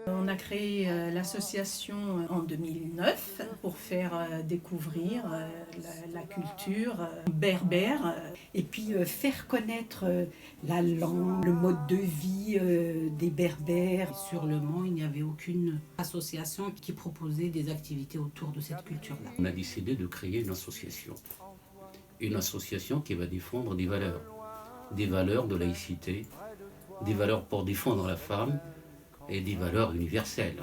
On a créé l'association en 2009 pour faire découvrir la culture berbère et puis faire connaître la langue, le mode de vie des Berbères. Sur Le Mans, il n'y avait aucune association qui proposait des activités autour de cette culture-là. On a décidé de créer une association qui va défendre des valeurs de laïcité, des valeurs pour défendre la femme, et des valeurs universelles.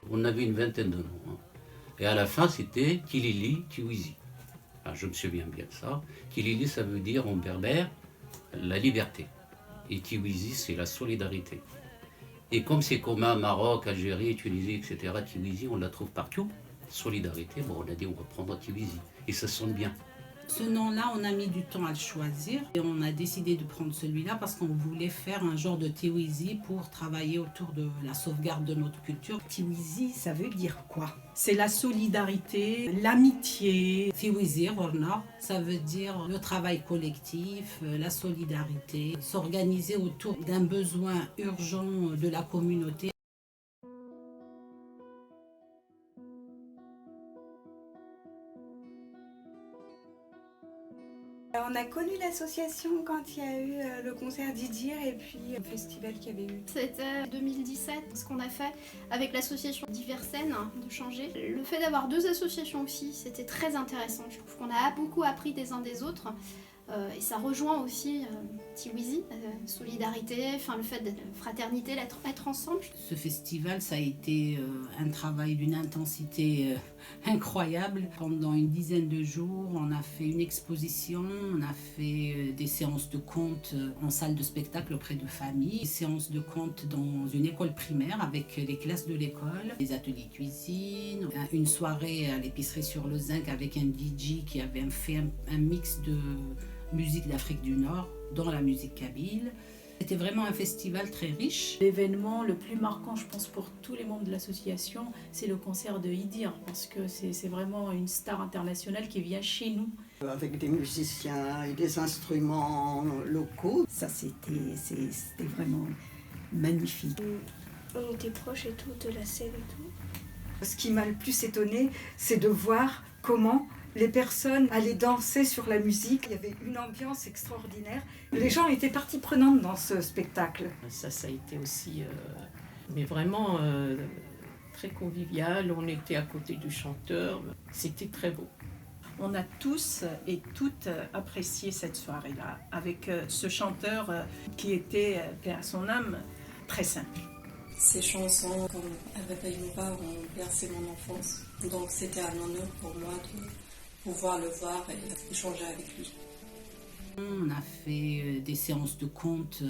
On avait une vingtaine de noms. Et à la fin, c'était Kilili Tiwizi. Je me souviens bien de ça. Kilili, ça veut dire en berbère la liberté. Et Tiwizi, c'est la solidarité. Et comme c'est commun, Maroc, Algérie, Tunisie, etc., Tiwizi, on la trouve partout. Solidarité, bon, on a dit on va prendre Tiwizi. Et ça sonne bien. Ce nom-là, on a mis du temps à le choisir et on a décidé de prendre celui-là parce qu'on voulait faire un genre de Tiwizi pour travailler autour de la sauvegarde de notre culture. Tiwizi, ça veut dire quoi? C'est la solidarité, l'amitié. Tiwizi, ça veut dire le travail collectif, la solidarité, s'organiser autour d'un besoin urgent de la communauté. On a connu l'association quand il y a eu le concert d'Idir et puis le festival qu'il y avait eu. C'était 2017, ce qu'on a fait avec l'association Diversen de changer. Le fait d'avoir deux associations aussi, c'était très intéressant. Je trouve qu'on a beaucoup appris des uns des autres. Et ça rejoint aussi Tiwizi, solidarité, le fait de fraternité, être ensemble. Ce festival, ça a été un travail d'une intensité incroyable. Pendant une dizaine de jours, on a fait une exposition, on a fait des séances de contes en salle de spectacle auprès de familles, des séances de contes dans une école primaire avec les classes de l'école, des ateliers cuisine, une soirée à l'épicerie sur le Zinc avec un DJ qui avait fait un mix de musique d'Afrique du Nord dans la musique kabyle. C'était vraiment un festival très riche. L'événement le plus marquant, je pense, pour tous les membres de l'association, c'est le concert de Idir, parce que c'est vraiment une star internationale qui vient chez nous. Avec des musiciens et des instruments locaux. Ça, c'était vraiment magnifique. On était proches et tout de la scène et tout. Ce qui m'a le plus étonné, c'est de voir comment les personnes allaient danser sur la musique. Il y avait une ambiance extraordinaire. Les gens étaient partie prenante dans ce spectacle. Ça a été aussi, mais vraiment très convivial. On était à côté du chanteur. C'était très beau. On a tous et toutes apprécié cette soirée-là avec ce chanteur qui était, paix à son âme, très simple. Ces chansons, comme Elle réveille mon pas, ont bercé mon enfance. Donc c'était un honneur pour moi de pouvoir le voir et échanger avec lui. On a fait des séances de contes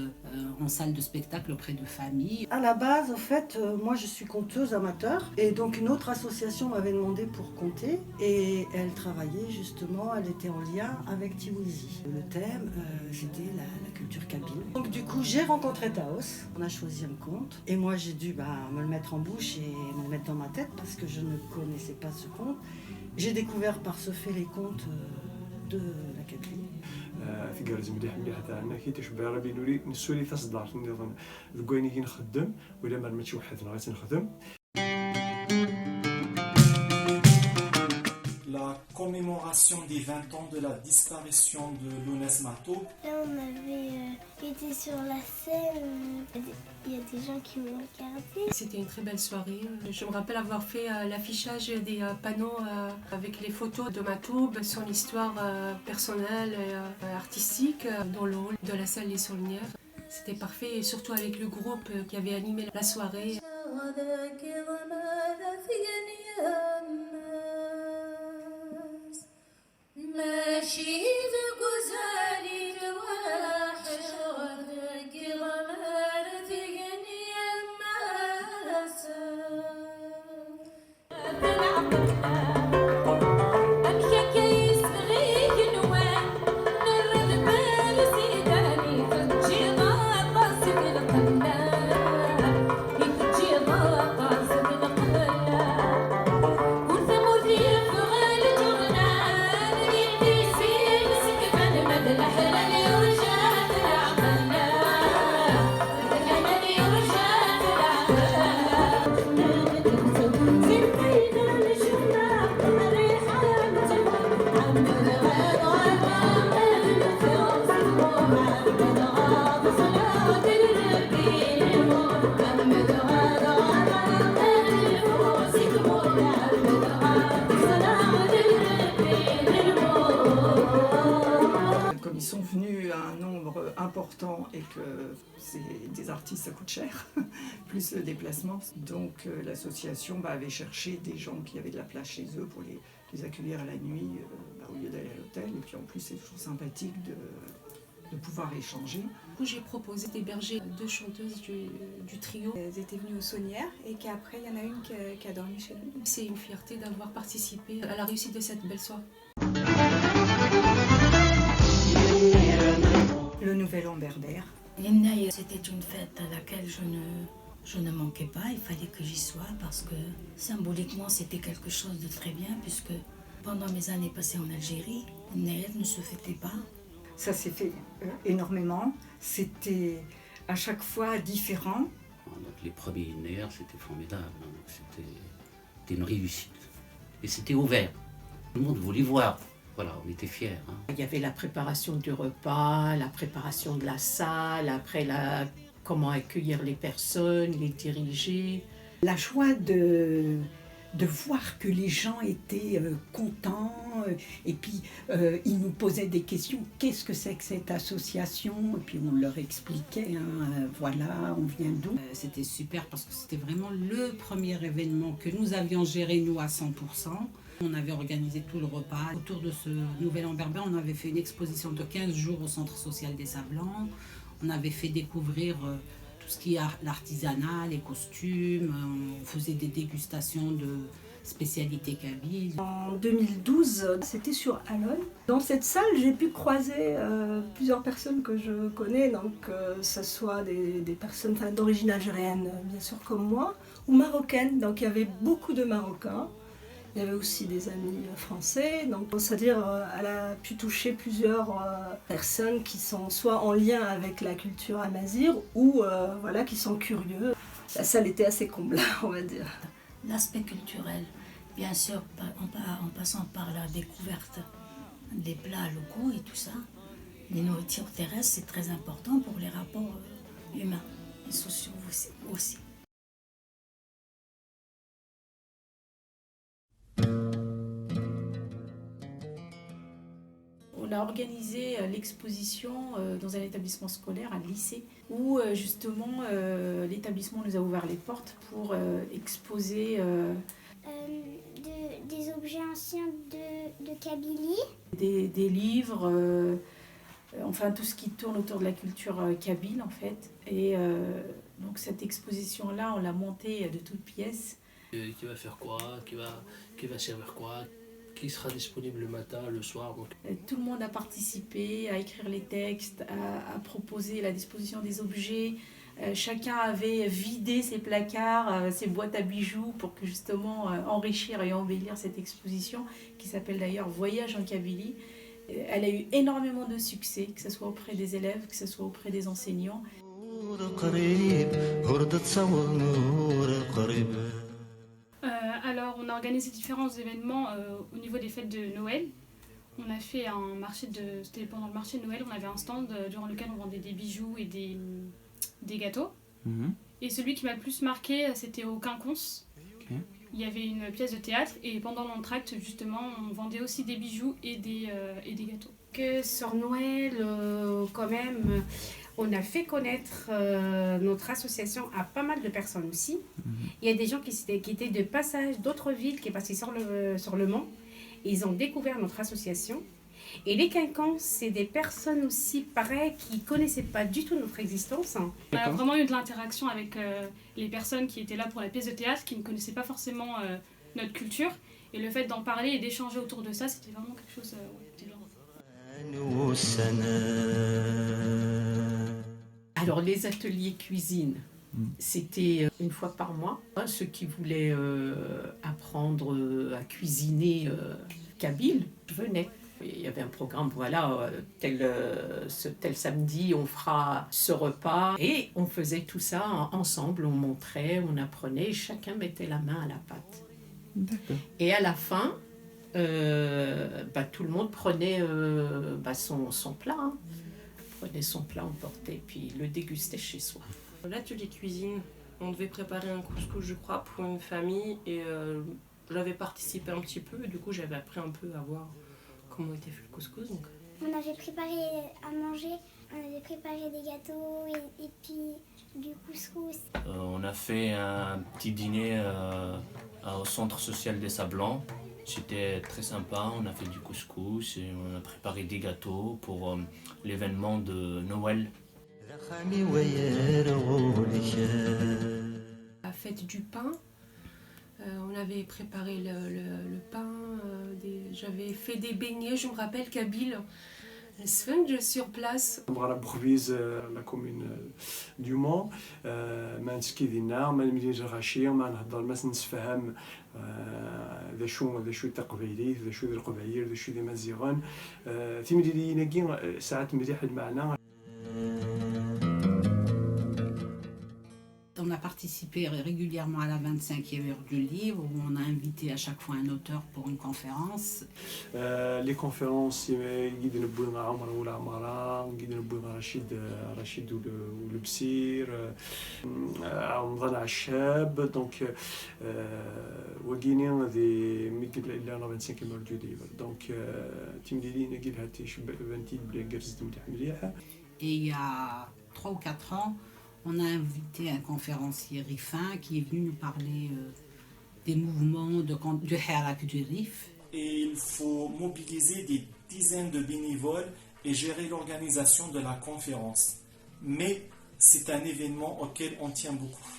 en salle de spectacle auprès de familles. À la base, en fait, moi je suis conteuse amateur et donc une autre association m'avait demandé pour conter et elle travaillait justement, elle était en lien avec Tiwizi. Le thème, c'était la culture kabyle. Donc du coup, j'ai rencontré Taos, on a choisi un conte et moi j'ai dû me le mettre en bouche et me le mettre dans ma tête parce que je ne connaissais pas ce conte. J'ai découvert par ce fait les contes de la Kabylie. في قرز مليح تاعنا كي تشبع ربي نولي نسولي تصدر نظن ذكويني كي نخدم ولا ما ماشي وحدنا غير نخدم. La commémoration des 20 ans de la disparition de Lounès Matoub. Là, on avait été sur la scène, il y a des gens qui m'ont regardé. C'était une très belle soirée. Je me rappelle avoir fait l'affichage des panneaux avec les photos de Matoub, son histoire personnelle et artistique dans le hall de la salle Les Saulnières. C'était parfait, et surtout avec le groupe qui avait animé la soirée. la important et que des artistes, ça coûte cher, plus le déplacement. Donc l'association avait cherché des gens qui avaient de la place chez eux pour les accueillir à la nuit au lieu d'aller à l'hôtel. Et puis en plus, c'est toujours sympathique de pouvoir échanger. J'ai proposé d'héberger 2 chanteuses du trio. Elles étaient venues aux Saunières et qu'après, il y en a une qui a dormi chez nous. C'est une fierté d'avoir participé à la réussite de cette belle soirée. Le Nouvel An berbère. L'Imnaï, c'était une fête à laquelle je ne manquais pas. Il fallait que j'y sois parce que symboliquement, c'était quelque chose de très bien puisque pendant mes années passées en Algérie, l'Imnaï ne se fêtait pas. Ça s'est fait énormément. C'était à chaque fois différent. Donc, les premiers Innaï, c'était formidable. C'était une réussite. Et c'était ouvert. Tout le monde voulait voir. Voilà, on était fiers. Il y avait la préparation du repas, la préparation de la salle, après comment accueillir les personnes, les diriger. La joie de voir que les gens étaient contents et puis ils nous posaient des questions. Qu'est-ce que c'est que cette association? Et puis on leur expliquait, voilà, on vient d'où. C'était super parce que c'était vraiment le premier événement que nous avions géré nous à 100%. On avait organisé tout le repas. Autour de ce Nouvel An berbère, on avait fait une exposition de 15 jours au Centre social des Sablans. On avait fait découvrir tout ce qui est l'artisanat, les costumes. On faisait des dégustations de spécialités kabyles. En 2012, c'était sur Alon. Dans cette salle, j'ai pu croiser plusieurs personnes que je connais, donc que ce soit des personnes d'origine algérienne, bien sûr comme moi, ou marocaines. Donc il y avait beaucoup de Marocains. Il y avait aussi des amis français, donc c'est-à-dire elle a pu toucher plusieurs personnes qui sont soit en lien avec la culture amazigh ou voilà, qui sont curieux. La salle était assez comble, on va dire. L'aspect culturel, bien sûr, en passant par la découverte des plats locaux et tout ça, les nourritures terrestres, c'est très important pour les rapports humains et sociaux aussi. On a organisé l'exposition dans un établissement scolaire, un lycée, où justement l'établissement nous a ouvert les portes pour exposer des objets anciens de Kabylie. Des livres, enfin tout ce qui tourne autour de la culture kabyle en fait. Et donc cette exposition-là, on l'a montée de toutes pièces. Qui va faire quoi, qui va servir quoi, qui sera disponible le matin, le soir. Donc. Tout le monde a participé à écrire les textes, à proposer la disposition des objets. Chacun avait vidé ses placards, ses boîtes à bijoux pour que justement enrichir et embellir cette exposition qui s'appelle d'ailleurs Voyage en Kabylie. Elle a eu énormément de succès, que ce soit auprès des élèves, que ce soit auprès des enseignants. Alors, on a organisé différents événements au niveau des fêtes de Noël. On a fait un marché c'était pendant le marché de Noël, on avait un stand durant lequel on vendait des bijoux et des gâteaux. Et celui qui m'a le plus marqué, c'était au Quinconce. Il y avait une pièce de théâtre et pendant l'entracte, justement, on vendait aussi des bijoux et des gâteaux. Que sur Noël, quand même, on a fait connaître notre association à pas mal de personnes aussi. Il y a des gens qui étaient de passage d'autres villes qui passaient sur le Mans. Ils ont découvert notre association. Et les Quinconces, c'est des personnes aussi, pareil, qui ne connaissaient pas du tout notre existence. On a vraiment eu de l'interaction avec les personnes qui étaient là pour la pièce de théâtre, qui ne connaissaient pas forcément notre culture. Et le fait d'en parler et d'échanger autour de ça, c'était vraiment quelque chose d'énorme. Alors les ateliers cuisine, c'était une fois par mois. Ceux qui voulaient apprendre à cuisiner kabyle venaient. Il y avait un programme, voilà, tel samedi, on fera ce repas. Et on faisait tout ça ensemble, on montrait, on apprenait, chacun mettait la main à la pâte. D'accord. Et à la fin, tout le monde prenait son plat. Prenait son plat, emportait, puis le dégustait chez soi. L'atelier cuisine, on devait préparer un couscous, je crois, pour une famille. Et j'avais participé un petit peu, et du coup, j'avais appris un peu à voir comment était fait le couscous. Donc. On avait préparé à manger On avait préparé des gâteaux et puis du couscous. On a fait un petit dîner au centre social des Sablons. C'était très sympa, on a fait du couscous et on a préparé des gâteaux pour l'événement de Noël. La fête du pain, on avait préparé le pain, j'avais fait des beignets, je me rappelle Kabyle. سفنج sur place. مغرب بخبيز لا كومون دو مون ما نسكي دينا ما نمديش غاشي ما نهضر ما نتفهم ذا شو تقبيلي ذا شو القبايل ذا شو دي مزيغان تيمدي ناكي ساعات مليح المعنى. On a participé régulièrement à la 25e heure du livre où on a invité à chaque fois un auteur pour une conférence. Les conférences يقدر نبونا عمر ولا عمران يقدر نبونا رشيد والبسير رمضان عشاب دونك وكينين ذي ميكل إلا 25e heure du livre donc تيمدي ناكي هاتي بنتي بلا جرزت مليح. Et il y a 3 ou 4 ans, on a invité un conférencier rifin qui est venu nous parler des mouvements du Harak du Rif. Et il faut mobiliser des dizaines de bénévoles et gérer l'organisation de la conférence. Mais c'est un événement auquel on tient beaucoup.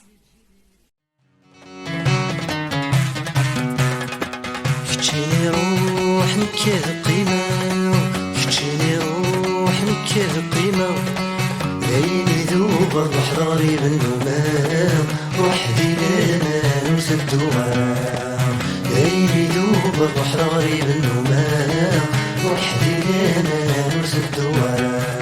بحضاري بالنمام وحدي لنا نسد غرام ليلي دوب بحضاري بالنمام وحدي لنا نسد غرام